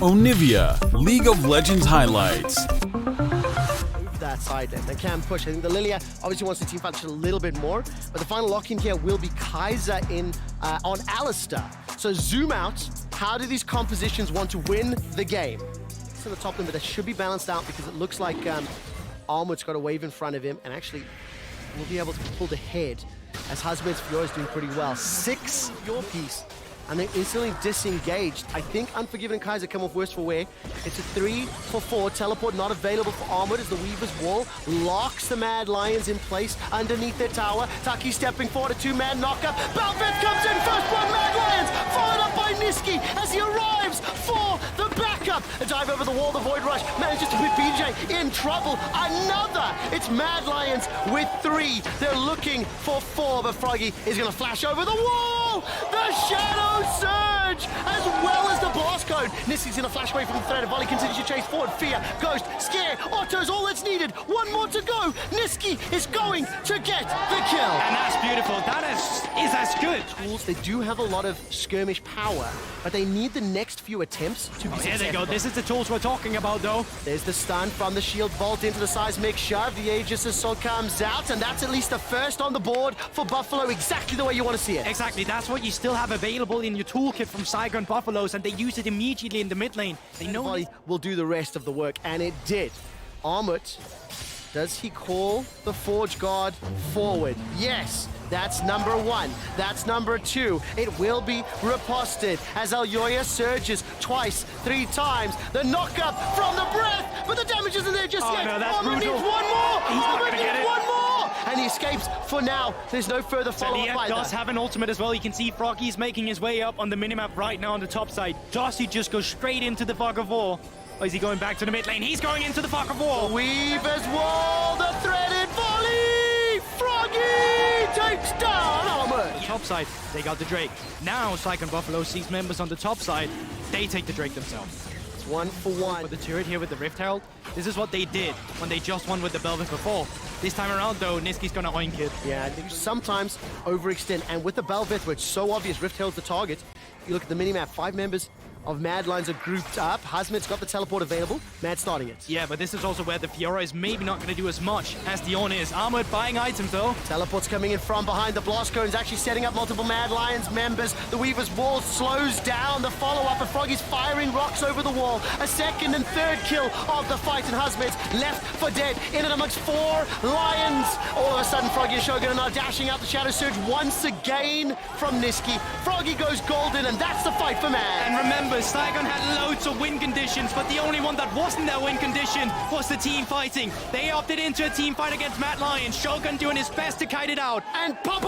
Onivia, League of Legends highlights. That side then. They can push. I think the Lilia obviously wants to team fight just a little bit more, but the final lock in here will be Kaiser in on Alistair. So zoom out. How do these compositions want to win the game? It's in the top lane, but that should be balanced out because it looks like Armwood's got a wave in front of him and actually will be able to pull the head as Husband's Fiora is doing pretty well. 6 your piece. And they're instantly disengaged. I think Unforgiven and Kaiser come off worse for wear. It's a 3 for 4. Teleport not available for Armwood as the Weaver's Wall locks the Mad Lions in place underneath their tower. Taki stepping forward, a 2-man knockup. Balveth comes in, first one, Mad Lions, followed up by Niski as he arrives for the backup. A dive over the wall, the Void Rush manages to put BJ in trouble. Another! It's Mad Lions with 3. They're looking for 4, but Froggy is going to flash over the wall! The Shadow Surge, as well as the Blast Cone. Niski's going to flash away from the threat. Volley continues to chase forward. Fear, Ghost, Scare, Otto's all that's needed. 1 more to go. Niski is going to get the kill. And that's beautiful. That is as good. Tools, they do have a lot of skirmish power, but they need the next few attempts to be successful. Here they go. This is the tools we're talking about, though. There's the stun from the shield vault into the seismic shove. The Aegis Assault comes out, and that's at least the first on the board for Buffalo, exactly the way you want to see it. Exactly. That's what you still have available in your toolkit from Saigon Buffaloes, and they use it immediately in the mid lane. They know Volley will do the rest of the work, and it did. Armut, does he call the Forge Guard forward? Yes. That's number 1. That's number 2. It will be riposted as Alyoya surges twice, 3 times. The knockup from the breath, but the damage isn't there just yet. No, that's Armut brutal. needs 1 more. He's not Armut gonna get needs it. 1 more. And he escapes for now. There's no further follow-up Talia either. does have an ultimate as well. You can see Froggy's making his way up on the minimap right now on the top side. Does he just go straight into the fog of war? Or is he going back to the mid lane? He's going into the fog of war. Weaver's Wall, the threaded volley! Froggy takes down Armut. Top side, they got the Drake. Now Saigon Buffalo sees members on the top side. They take the Drake themselves. It's 1 for 1. With the turret here with the Rift Herald, this is what they did when they just won with the Belveth before. This time around, though, Niski's gonna oink it. Yeah, I think sometimes overextend. And with the Belveth, where it's so obvious Rift Herald's the target, you look at the minimap, 5 members of Mad Lions are grouped up. Hazmat's got the teleport available. Mad starting it. Yeah, but this is also where the Fiora is maybe not going to do as much as Dion is. Armored buying items, though. Teleport's coming in from behind. The Blast Cone's actually setting up multiple Mad Lions members. The Weaver's Wall slows down the follow-up, and Froggy's firing rocks over the wall. A second and third kill of the fight, and Hazmat's left for dead. In and amongst 4 Lions. All of a sudden, Froggy and Shogun are now dashing out the Shadow Surge once again from Niski. Froggy goes golden, and that's the fight for Mad. And remember, Saigon had loads of win conditions, but the only one that wasn't their win condition was the team fighting. They opted into a team fight against Mad Lion. Shogun doing his best to kite it out. And from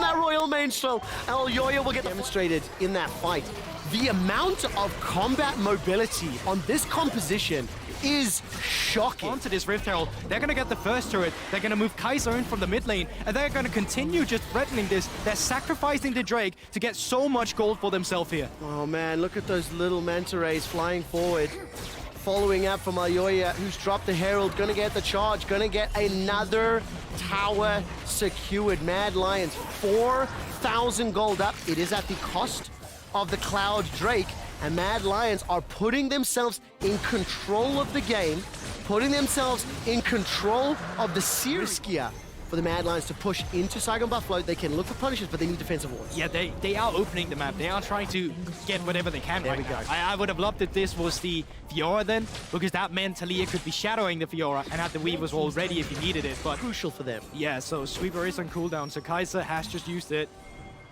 that Royal Mainsail, Alyoya will get demonstrated in that fight. The amount of combat mobility on this composition is shocking. Onto this Rift Herald, they're gonna get the first turret, they're gonna move Kaiser in from the mid lane, and they're gonna continue just threatening this. They're sacrificing the Drake to get so much gold for themselves here. Oh man, look at those little manta rays flying forward. Following up from Alyoya, who's dropped the Herald, gonna get the charge, gonna get another tower secured. Mad Lions, 4,000 gold up. It is at the cost of the Cloud Drake. And Mad Lions are putting themselves in control of the game, putting themselves in control of the series. Riskier for the Mad Lions to push into Saigon Buffalo. They can look for punishes, but they need defensive wards. Yeah, they are opening the map. They are trying to get whatever they can. There right we go. now. I would have loved if this was the Fiora then, because that meant Talia could be shadowing the Fiora and have the Weavers Wall ready if he needed it. But Crucial for them. yeah, so Sweeper is on cooldown, so Kaiser has just used it.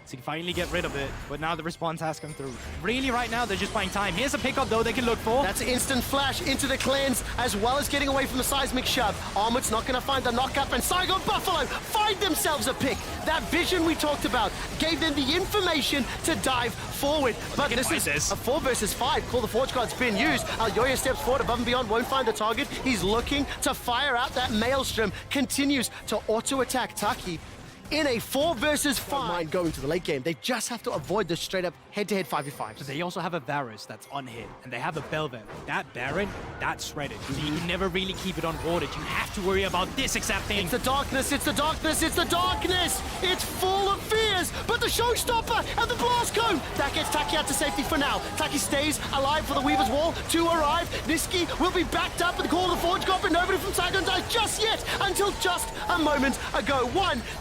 So he can finally get rid of it, but now the response has come through. Really, right now, they're just buying time. Here's a pickup, though, they can look for. That's instant flash into the cleanse, as well as getting away from the seismic shove. Armut's not going to find the knockup, and Saigon Buffalo find themselves a pick. That vision we talked about gave them the information to dive forward. But this is a 4 versus 5. Call the Forge Guard's been used. Alyoya steps forward above and beyond, won't find the target. He's looking to fire out that Maelstrom, continues to auto-attack Taki. In a 4 versus 5. Mind going to the late game. They just have to avoid the straight up head-to-head 5v5. So they also have a Varus that's unhit, and they have a Belveth. That Baron, that's shredded. So you can never really keep it on boarded. You have to worry about this exact thing. It's the darkness, it's the darkness, it's the darkness! It's full of fear! Fighters, but the showstopper and the blast cone, that gets Taki out to safety for now. Taki stays alive for the Weaver's Wall to arrive. Niski will be backed up and call the Forge God, but nobody from Saigon dies just yet until just a moment ago.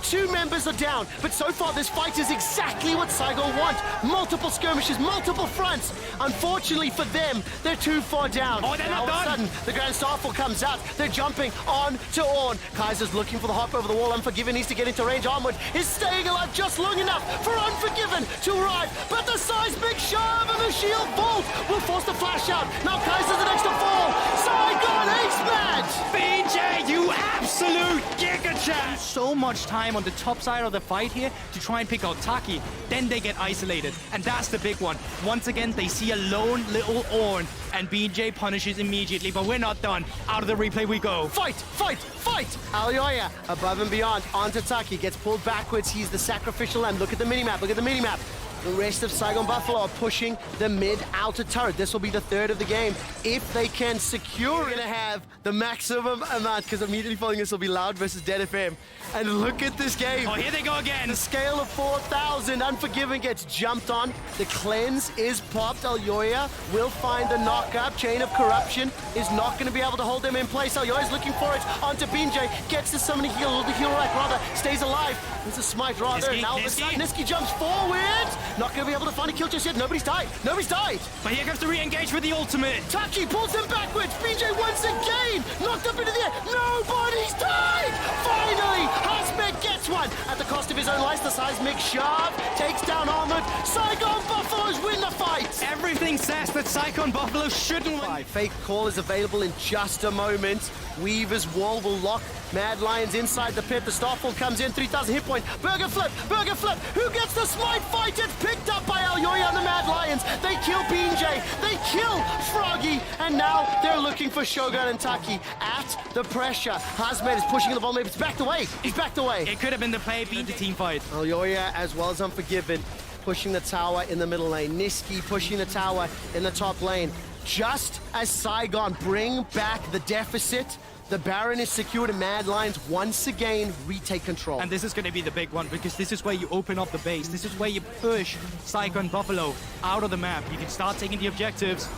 2 members are down, but so far this fight is exactly what Saigon want. Multiple skirmishes, multiple fronts. Unfortunately for them, they're too far down. Oh, they're not all of a done. sudden, the Grand Starfall comes out. They're jumping on to Ornn. Kaiser's looking for the hop over the wall. Unforgiven needs to get into range. Armwood is staying alive just long enough for Unforgiven to arrive, but the seismic shove and the shield vault will force the flash out. Now Kaiser's the next to fall. Saigon ace match! BJ, you absolute giga-chat! So much time on the top side of the fight here to try and pick out Taki. Then they get isolated, and that's the big one. Once again, they see a lone little Ornn, and BJ punishes immediately, but we're not done. Out of the replay we go. Fight, fight, fight! Alioya, above and beyond, onto Taki, gets pulled backwards. He's the sacrificial lamb. Look at the minimap, look at the minimap. The rest of Saigon Buffalo are pushing the mid-outer turret. This will be the third of the game. If they can secure it, we're gonna have the maximum amount, because immediately following this will be Loud versus Dead FM. And look at this game. Oh, here they go again. The scale of 4,000. Unforgiven gets jumped on. The cleanse is popped. Alioya will find the knock-up. Chain of Corruption is not going to be able to hold them in place. Alioya's looking for it onto BJ. Gets the summoning heal. The heal rack rather stays alive. There's a smite rather. Niski, Now all of a sudden, Niski jumps forward. Not going to be able to find a kill just yet. Nobody's died. Nobody's died. But here comes the re-engage with the ultimate. Taki pulls him backwards. BJ once again knocked up into the air. Nobody's died. Finally, Hazmet gets one at the cost of his own life. The seismic shove takes down Armored. Saigon Buffaloes win the fight. Everything says that Saigon Buffalo shouldn't win. Fake call is available in just a moment. Weaver's Wall will lock Mad Lions inside the pit. The Starfall comes in, 3,000 hit point. Burger flip, Burger flip. Who gets the smite fight? It's picked up by Alioya and the Mad Lions. They kill BJ. They kill Froggy. And now they're looking for Shogun and Taki at the pressure. Hazmet is pushing the ball. Maybe it's backed away. He's backed away. It could have been the play, beat the team fight. Alioya as well as Unforgiven pushing the tower in the middle lane. Niski pushing the tower in the top lane. Just as Saigon bring back the deficit, the Baron is secured and Mad Lions once again retake control. And this is going to be the big one, because this is where you open up the base. This is where you push Saigon Buffalo out of the map. You can start taking the objectives,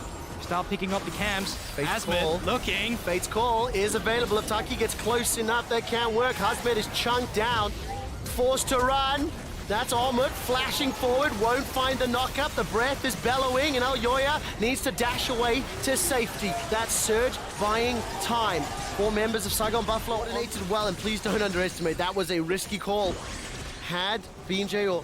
start picking up the camps. Hazmet looking. Fate's Call is available. If Taki gets close enough, that can't work. Hazmet is chunked down, forced to run. That's Armored flashing forward, won't find the knockup. The breath is bellowing, and Alioya needs to dash away to safety. That's Surge buying time. 4 members of Saigon Buffalo coordinated well, and please don't underestimate, that was a risky call. Had BJ or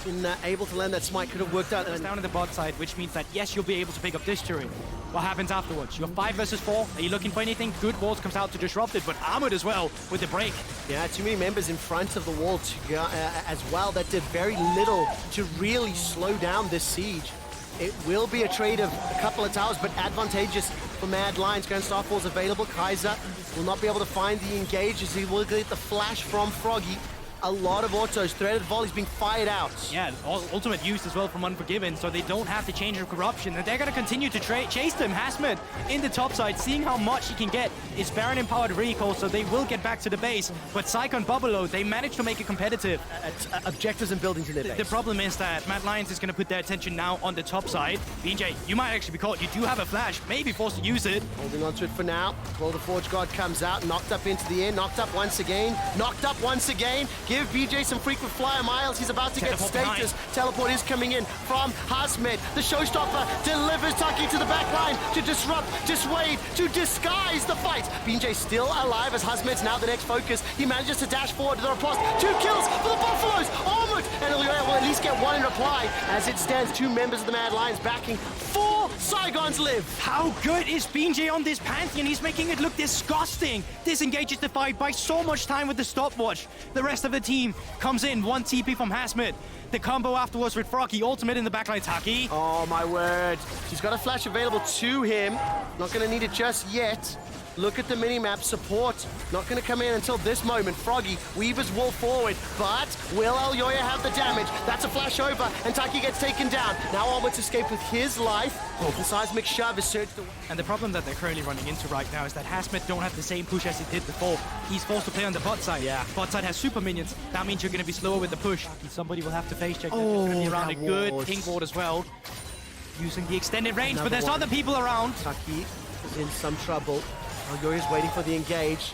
been able to land that smite, could have worked out. It's down in the bot side, which means that, yes, you'll be able to pick up this turret. What happens afterwards? You're 5 versus 4. Are you looking for anything? Good Walls comes out to disrupt it, but Armored as well with the break. Yeah, too many members in front of the wall as well that did very little to really slow down this siege. It will be a trade of a couple of towers, but advantageous for Mad Lions. Grand Starfall's available. Kaiser will not be able to find the engage as he will get the flash from Froggy. A lot of autos, threaded volleys being fired out. Yeah, ultimate used as well from Unforgiven, so they don't have to change their corruption, and they're going to continue to chase them. Hazmet in the top side, seeing how much he can get. It's Baron empowered recall, so they will get back to the base. But Saigon Buffalo, they managed to make it competitive. Objectives and building to their base. The problem is that Mad Lions is going to put their attention now on the top side. BJ, you might actually be caught. You do have a flash, maybe forced to use it. Holding on to it for now. Well, the Forge God comes out, knocked up into the air, knocked up once again, knocked up once again. Give BJ some frequent flyer miles. He's about to get status. Teleport is coming in from Hazmet. The showstopper delivers Taki to the back line to disrupt, dissuade, to disguise the fight. BJ still alive as Hazmet's now the next focus. He manages to dash forward to the riposte. 2 kills for the Buffaloes. Armored, and Alioya will at least get 1 in reply. As it stands, 2 members of the Mad Lions backing. 4 Saigons live. How good is BJ on this Pantheon? He's making it look disgusting. Disengages the fight by so much time with the stopwatch. The rest of the team comes in, 1 TP from Hazmet. The combo afterwards with Froggy, ultimate in the backline. Taki. Oh my word. She's got a flash available to him. Not going to need it just yet. Look at the mini-map. Support not going to come in until this moment. Froggy, Weaver's wall forward, but will Elyoya have the damage? That's a flash over, and Taki gets taken down. Now onwards escape with his life. The seismic shove is searched away. And the problem that they're currently running into right now is that Hazmet don't have the same push as he did before. He's forced to play on the bot side. Yeah. Bot side has super minions. That means you're going to be slower with the push. Somebody will have to face check. Oh, There's going to be around a that good ward. pink ward as well. Using the extended range, but there's one. other people around. Taki is in some trouble. Elyoya's waiting for the engage.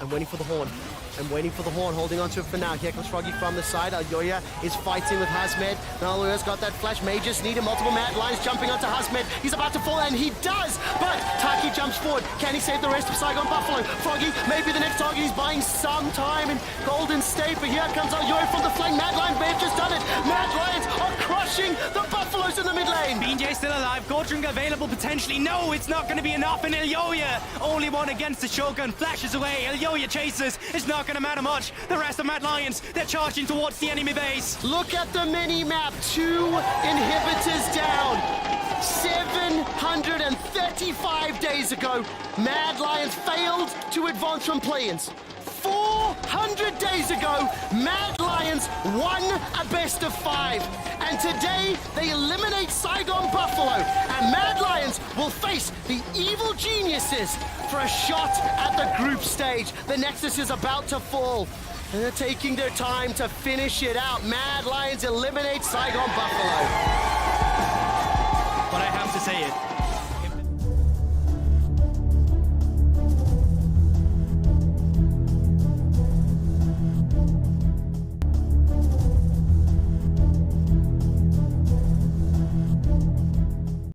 I'm waiting for the horn. I'm waiting for the horn, holding on to it for now. Here comes Froggy from the side. Elyoya is fighting with Hazmet. Now Elyoya's got that flash. May just need him. Multiple Mad Lions jumping onto Hazmet. He's about to fall, and he does! But Taki jumps forward. Can he save the rest of Saigon Buffalo? Froggy, maybe the next target. He's buying some time in Golden State, but here comes Elyoya from the flank. Mad Lions may have just done it. Mad Lions are crushing the Buffaloes in the mid lane. BJ still alive. Goldring available potentially. No, it's not going to be enough. And Elyoya, only one against the Shogun, flashes away. Elyoya chases. It's not going to matter much. The rest of Mad Lions, they're charging towards the enemy base. Look at the mini-map. 2 inhibitors down. 735 days ago, Mad Lions failed to advance from play-ins. 400 days ago, Mad Lions won a best of 5. And today, they eliminate Saigon Buffalo. And Mad Lions will face the Evil Geniuses for a shot at the group stage. The Nexus is about to fall. And they're taking their time to finish it out. Mad Lions eliminate Saigon Buffalo. But I have to say it.